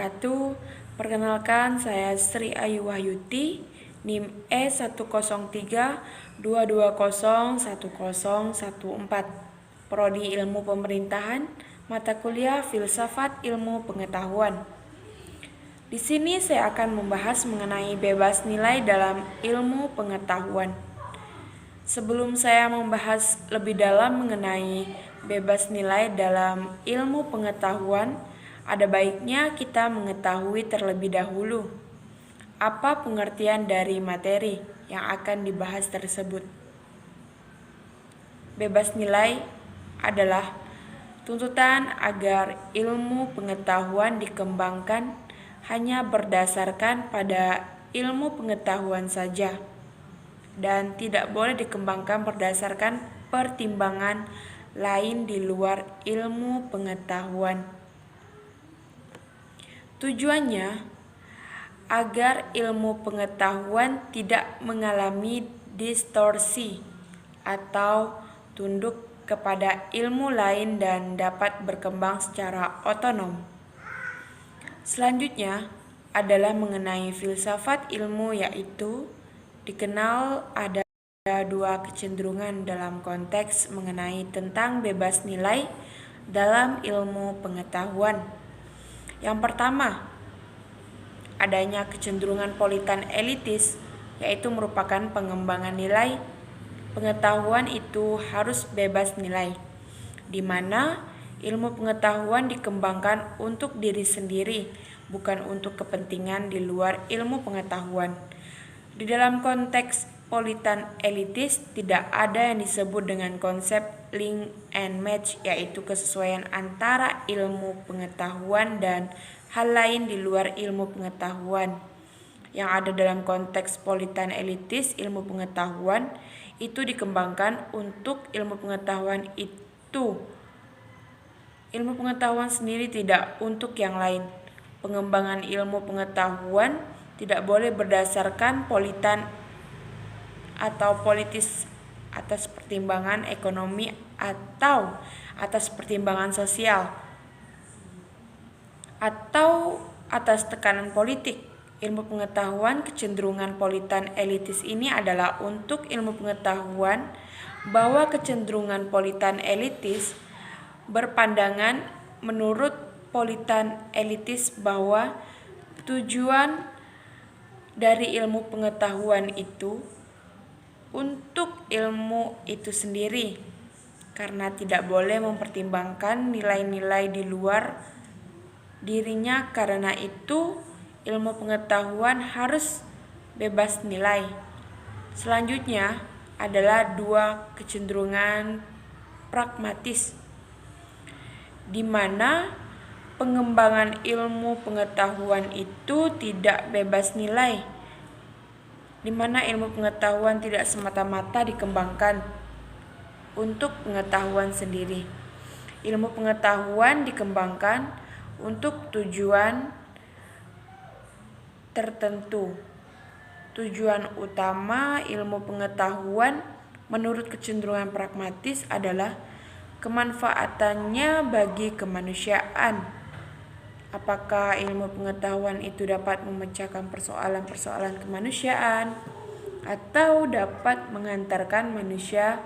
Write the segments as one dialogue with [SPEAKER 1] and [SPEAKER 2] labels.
[SPEAKER 1] wabarakatuh. Perkenalkan, saya Sri Ayu Wahyuti, NIM E10322010114, Prodi Ilmu Pemerintahan, mata kuliah Filsafat Ilmu Pengetahuan. Di sini saya akan membahas mengenai bebas nilai dalam ilmu pengetahuan. Sebelum saya membahas lebih dalam mengenai bebas nilai dalam ilmu pengetahuan, ada baiknya kita mengetahui terlebih dahulu apa pengertian dari materi yang akan dibahas tersebut. Bebas nilai adalah tuntutan agar ilmu pengetahuan dikembangkan hanya berdasarkan pada ilmu pengetahuan saja dan tidak boleh dikembangkan berdasarkan pertimbangan lain di luar ilmu pengetahuan. Tujuannya agar ilmu pengetahuan tidak mengalami distorsi atau tunduk kepada ilmu lain dan dapat berkembang secara otonom. Selanjutnya adalah mengenai filsafat ilmu, yaitu dikenal ada dua kecenderungan dalam konteks mengenai tentang bebas nilai dalam ilmu pengetahuan. Yang pertama, adanya kecenderungan politan elitis, yaitu merupakan pengembangan nilai pengetahuan itu harus bebas nilai, di mana ilmu pengetahuan dikembangkan untuk diri sendiri, bukan untuk kepentingan di luar ilmu pengetahuan. Di dalam konteks politan elitis tidak ada yang disebut dengan konsep link and match, yaitu kesesuaian antara ilmu pengetahuan dan hal lain di luar ilmu pengetahuan. Yang ada dalam konteks politan elitis, ilmu pengetahuan itu dikembangkan untuk ilmu pengetahuan itu. Ilmu pengetahuan sendiri tidak untuk yang lain. Pengembangan ilmu pengetahuan tidak boleh berdasarkan politan atau politis atas pertimbangan ekonomi atau atas pertimbangan sosial atau atas tekanan politik. Ilmu pengetahuan kecenderungan politan elitis ini adalah untuk ilmu pengetahuan bahwa kecenderungan politan elitis berpandangan menurut politan elitis bahwa tujuan dari ilmu pengetahuan itu untuk ilmu itu sendiri, karena tidak boleh mempertimbangkan nilai-nilai di luar dirinya. Karena itu ilmu pengetahuan harus bebas nilai. Selanjutnya adalah dua kecenderungan pragmatis, di mana pengembangan ilmu pengetahuan itu tidak bebas nilai, di mana ilmu pengetahuan tidak semata-mata dikembangkan untuk pengetahuan sendiri. Ilmu pengetahuan dikembangkan untuk tujuan tertentu. Tujuan utama ilmu pengetahuan menurut kecenderungan pragmatis adalah kemanfaatannya bagi kemanusiaan. Apakah ilmu pengetahuan itu dapat memecahkan persoalan-persoalan kemanusiaan atau dapat mengantarkan manusia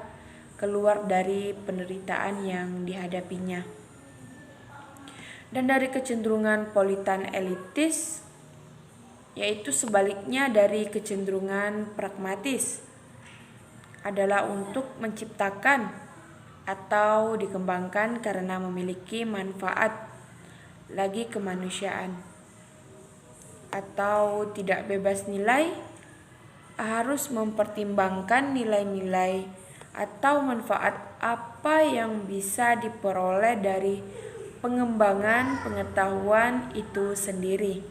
[SPEAKER 1] keluar dari penderitaan yang dihadapinya. Dan dari kecenderungan politan elitis, yaitu sebaliknya dari kecenderungan pragmatis, adalah untuk menciptakan atau dikembangkan karena memiliki manfaat lagi kemanusiaan. Atau tidak bebas nilai harus mempertimbangkan nilai-nilai atau manfaat apa yang bisa diperoleh dari pengembangan pengetahuan itu sendiri.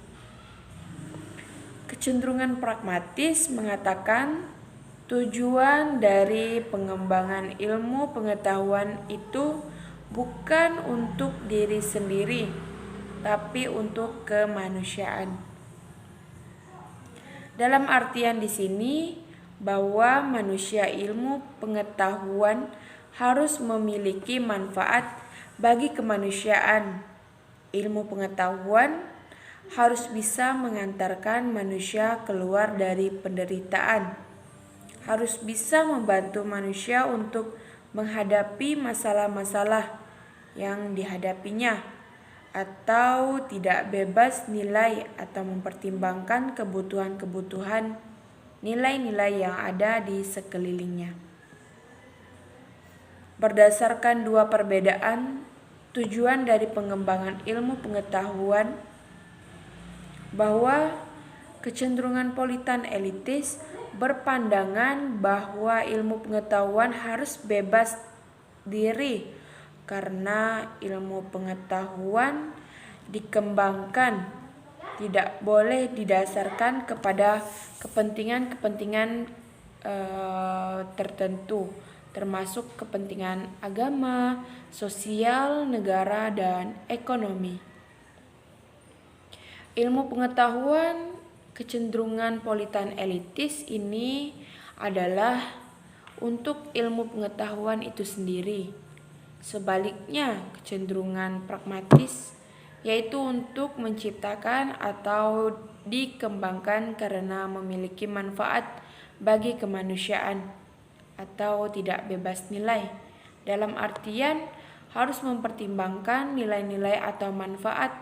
[SPEAKER 1] Kecenderungan pragmatis mengatakan tujuan dari pengembangan ilmu pengetahuan itu bukan untuk diri sendiri, tapi untuk kemanusiaan. Dalam artian di sini bahwa manusia ilmu pengetahuan harus memiliki manfaat bagi kemanusiaan. Ilmu pengetahuan harus bisa mengantarkan manusia keluar dari penderitaan, harus bisa membantu manusia untuk menghadapi masalah-masalah yang dihadapinya, atau tidak bebas nilai atau mempertimbangkan kebutuhan-kebutuhan nilai-nilai yang ada di sekelilingnya. Berdasarkan dua perbedaan tujuan dari pengembangan ilmu pengetahuan, bahwa kecenderungan politan elitis berpandangan bahwa ilmu pengetahuan harus bebas diri karena ilmu pengetahuan dikembangkan tidak boleh didasarkan kepada kepentingan-kepentingan tertentu, termasuk kepentingan agama, sosial, negara, dan ekonomi. Ilmu pengetahuan kecenderungan politan elitis ini adalah untuk ilmu pengetahuan itu sendiri. Sebaliknya, kecenderungan pragmatis yaitu untuk menciptakan atau dikembangkan karena memiliki manfaat bagi kemanusiaan atau tidak bebas nilai. Dalam artian harus mempertimbangkan nilai-nilai atau manfaat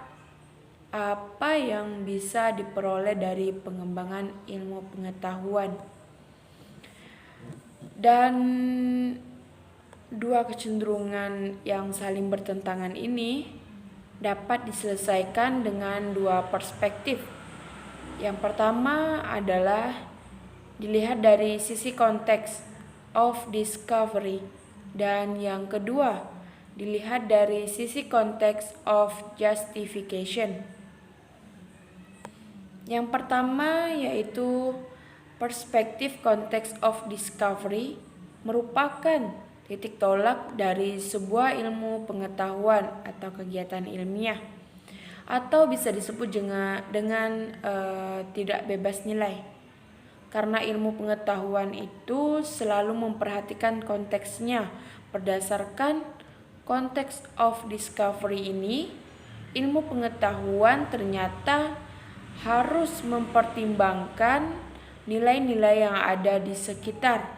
[SPEAKER 1] apa yang bisa diperoleh dari pengembangan ilmu pengetahuan. Dan dua kecenderungan yang saling bertentangan ini dapat diselesaikan dengan dua perspektif. Yang pertama adalah dilihat dari sisi konteks of discovery, dan yang kedua dilihat dari sisi konteks of justification. Yang pertama yaitu perspektif konteks of discovery merupakan titik tolak dari sebuah ilmu pengetahuan atau kegiatan ilmiah, atau bisa disebut dengan tidak bebas nilai. Karena ilmu pengetahuan itu selalu memperhatikan konteksnya. Berdasarkan konteks of discovery ini, ilmu pengetahuan ternyata harus mempertimbangkan nilai-nilai yang ada di sekitar,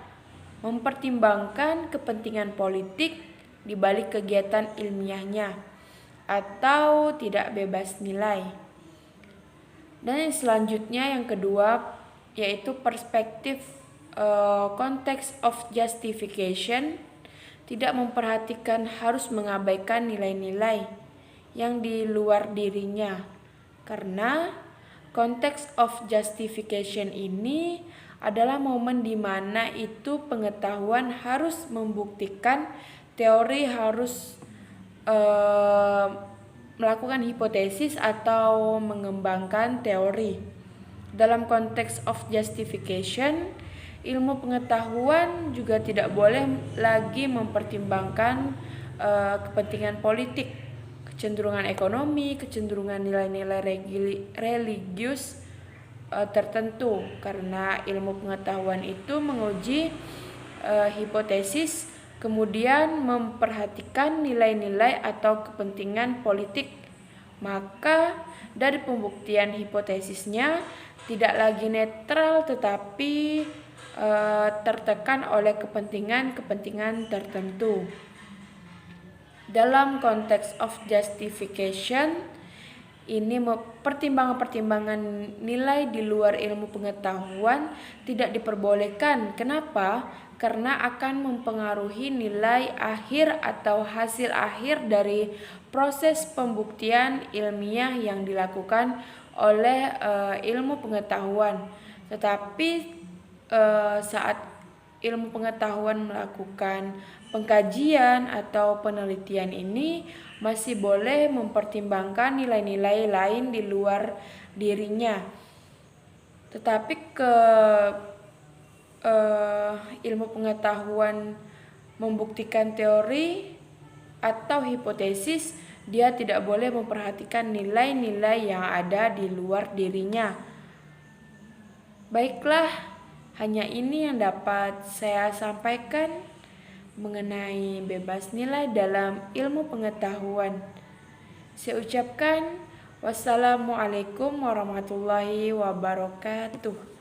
[SPEAKER 1] mempertimbangkan kepentingan politik di balik kegiatan ilmiahnya, atau tidak bebas nilai. Dan yang selanjutnya yang kedua yaitu perspektif konteks of justification, tidak memperhatikan, harus mengabaikan nilai-nilai yang di luar dirinya, karena konteks of justification ini adalah momen di mana itu pengetahuan harus membuktikan teori, harus melakukan hipotesis atau mengembangkan teori. Dalam konteks of justification, ilmu pengetahuan juga tidak boleh lagi mempertimbangkan kepentingan politik, kecenderungan ekonomi, kecenderungan nilai-nilai religius tertentu, karena ilmu pengetahuan itu menguji hipotesis, kemudian memperhatikan nilai-nilai atau kepentingan politik. Maka dari pembuktian hipotesisnya tidak lagi netral tetapi tertekan oleh kepentingan-kepentingan tertentu. Dalam konteks of justification ini, pertimbangan-pertimbangan nilai di luar ilmu pengetahuan tidak diperbolehkan. Kenapa? Karena akan mempengaruhi nilai akhir atau hasil akhir dari proses pembuktian ilmiah yang dilakukan oleh ilmu pengetahuan. Tetapi saat ilmu pengetahuan melakukan pengkajian atau penelitian ini masih boleh mempertimbangkan nilai-nilai lain di luar dirinya. Tetapi ilmu pengetahuan membuktikan teori atau hipotesis, dia tidak boleh memperhatikan nilai-nilai yang ada di luar dirinya. Baiklah, hanya ini yang dapat saya sampaikan mengenai bebas nilai dalam ilmu pengetahuan. Saya ucapkan Wassalamualaikum warahmatullahi wabarakatuh.